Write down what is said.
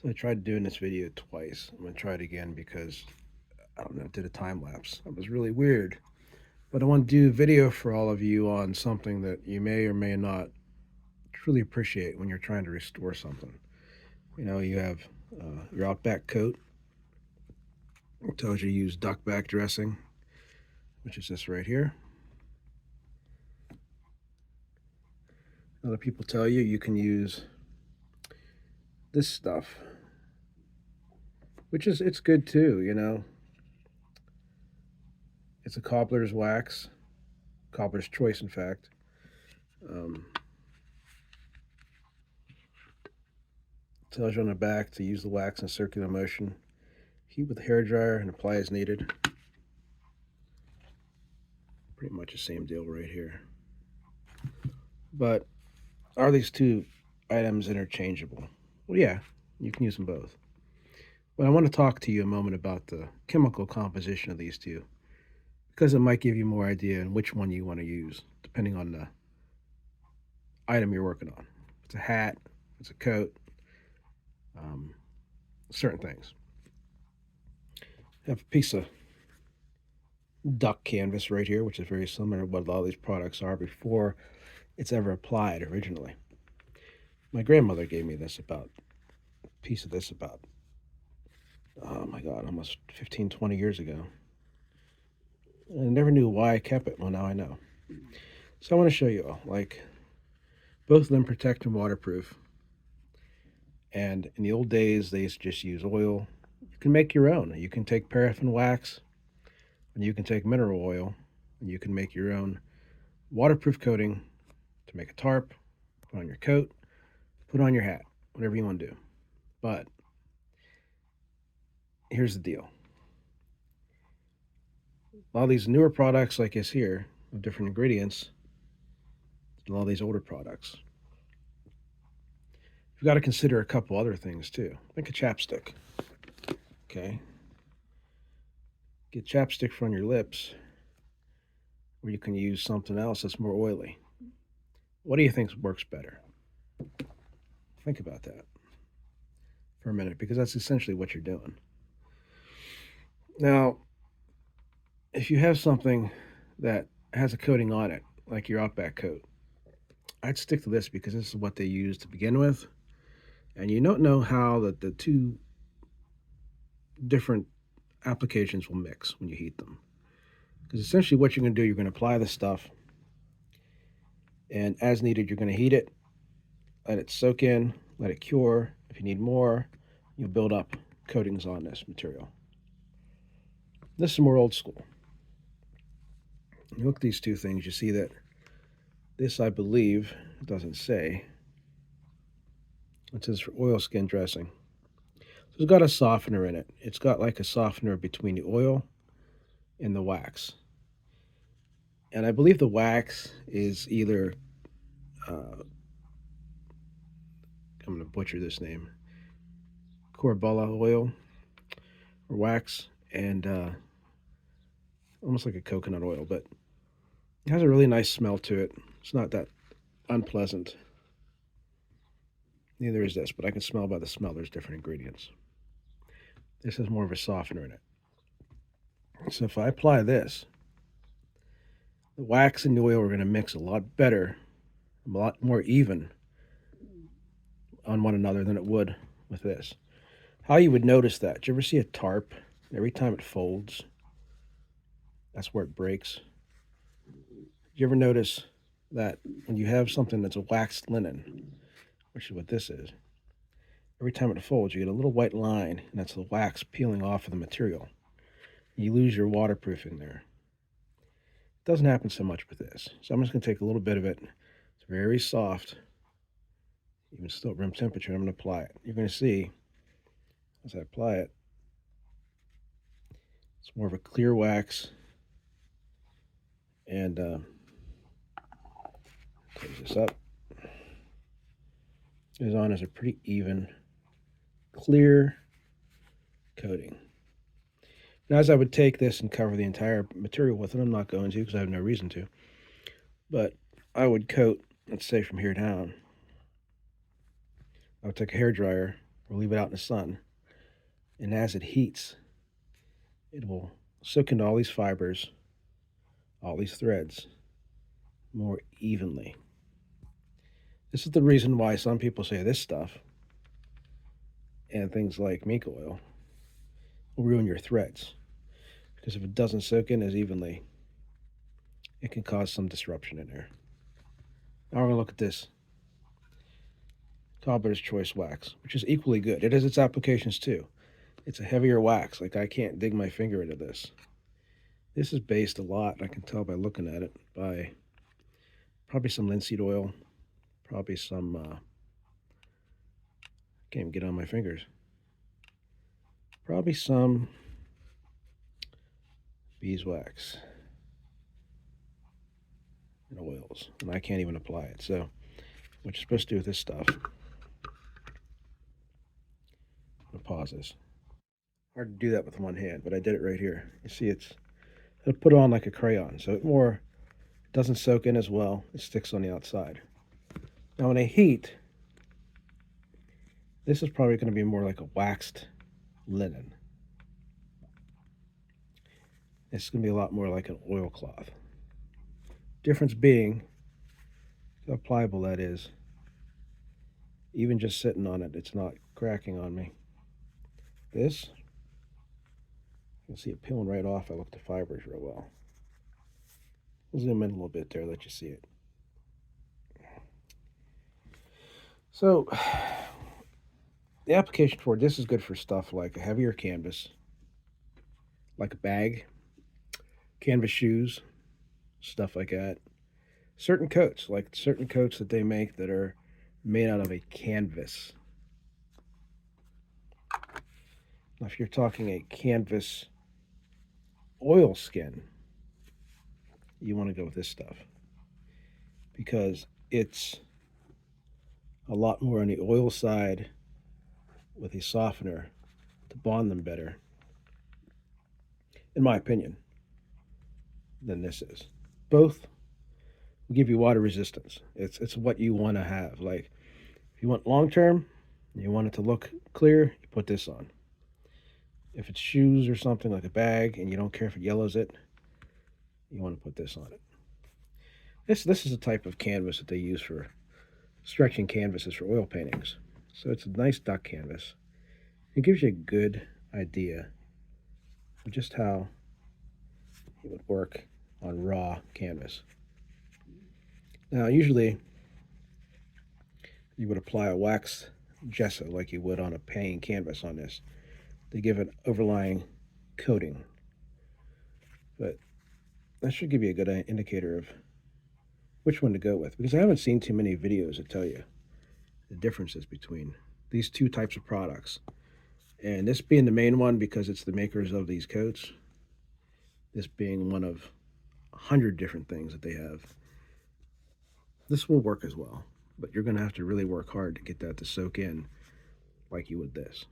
So I tried doing this video twice. I'm gonna try it again because I don't know, did a time lapse. It was really weird. But I want to do a video for all of you on something that you may or may not truly appreciate when you're trying to restore something. You know, you have your OUTBACK coat. It tells you to use duckback dressing, which is this right here. Other people tell you you can use this stuff, which is it's good too. You know, it's a cobbler's wax, cobbler's choice, in fact. Um, Tells you on the back to use the wax in circular motion, heat with a hair dryer, and apply as needed. Pretty much the same deal right here. But are these two items interchangeable? Well, yeah, you can use them both. But I want to talk to you a moment about the chemical composition of these two because it might give you more idea on which one you want to use, depending on the item you're working on. If it's a hat, if it's a coat, um, certain things. I have a piece of duck canvas right here, which is very similar to what a lot of these products are before it's ever applied originally. My grandmother gave me this about a piece of this about, oh my God, almost 15, 20 years ago. I never knew why I kept it. Well, now I know. So I want to show you all, like, both of them protect and waterproof. And in the old days, they used to just use oil. You can make your own. You can take paraffin wax, and you can take mineral oil, and you can make your own waterproof coating to make a tarp, put on your coat, put on your hat, whatever you want to do. But here's the deal. A lot of these newer products like this here have different ingredients than a lot of these older products. You've got to consider a couple other things too. Like a chapstick. Okay. Get chapstick from your lips, or you can use something else that's more oily. What do you think works better? Think about that for a minute because that's essentially what you're doing. Now, if you have something that has a coating on it, like your OUTBACK coat, I'd stick to this because this is what they use to begin with. And you don't know how the two different applications will mix when you heat them. Because essentially what you're going to do, you're going to apply the stuff, and as needed, you're going to heat it, let it soak in, let it cure. If you need more, you'll build up coatings on this material. This is more old school. You look at these two things, you see that this, I believe, doesn't say. It says for oilskin dressing. So it's got a softener in it. It's got like a softener between the oil and the wax. And I believe the wax is either, I'm going to butcher this name, Corbella oil or wax, and almost like a coconut oil, but it has a really nice smell to it. It's not that unpleasant. Neither is this, but I can smell by the smell there's different ingredients. This has more of a softener in it. So if I apply this, the wax and the oil are going to mix a lot better, a lot more even on one another than it would with this. How you would notice that? Do you ever see a tarp? Every time it folds, that's where it breaks. Do you ever notice that when you have something that's a waxed linen, which is what this is, every time it folds, you get a little white line, and that's the wax peeling off of the material. You lose your waterproofing there. It doesn't happen so much with this. So I'm just going to take a little bit of it. It's very soft, even still at room temperature. I'm going to apply it. You're going to see, as I apply it, it's more of a clear wax. And close this up. It is on as a pretty even, clear coating. Now, as I would take this and cover the entire material with it, I'm not going to because I have no reason to, but I would coat, let's say from here down, I would take a hair dryer or leave it out in the sun. And as it heats, it will soak into all these fibers, all these threads, more evenly. This is the reason why some people say this stuff and things like mink oil will ruin your threads. Because if it doesn't soak in as evenly, it can cause some disruption in there. Now we're going to look at this Cobbler's Choice Wax, which is equally good. It has its applications too. It's a heavier wax. Like, I can't dig my finger into this. This is based a lot, I can tell by looking at it, by probably some linseed oil, probably some, can't even get on my fingers, probably some beeswax and oils, and I can't even apply it. So what you're supposed to do with this stuff, I'm gonna pause this. Hard to do that with one hand, but I did it right here. You see, it'll put it on like a crayon, so it doesn't soak in as well. It sticks on the outside. Now when I heat, this is probably going to be more like a waxed linen. This is going to be a lot more like an oilcloth. Difference being how pliable that is. Even just sitting on it, it's not cracking on me. This, you can see it peeling right off. I look at the fibers real well. I'll zoom in a little bit there, let you see it. So the application for this is good for stuff like a heavier canvas, like a bag, canvas shoes, stuff like that. Certain coats, like certain coats that they make that are made out of a canvas. Now, if you're talking a canvas oilskin, you want to go with this stuff because it's a lot more on the oil side with a softener to bond them better, in my opinion, than this is. Both will give you water resistance. It's what you want to have. Like, if you want long term, you want it to look clear, you put this on. If it's shoes or something like a bag and you don't care if it yellows it, you want to put this on it. This is a type of canvas that they use for stretching canvases for oil paintings. So it's a nice duck canvas. It gives you a good idea of just how it would work on raw canvas. Now, usually you would apply a wax gesso like you would on a painting canvas on this. They give an overlying coating. But that should give you a good indicator of which one to go with, because I haven't seen too many videos that tell you the differences between these two types of products. And this being the main one because it's the makers of these coats, this being one of 100 different things that they have, this will work as well. But you're going to have to really work hard to get that to soak in like you would this.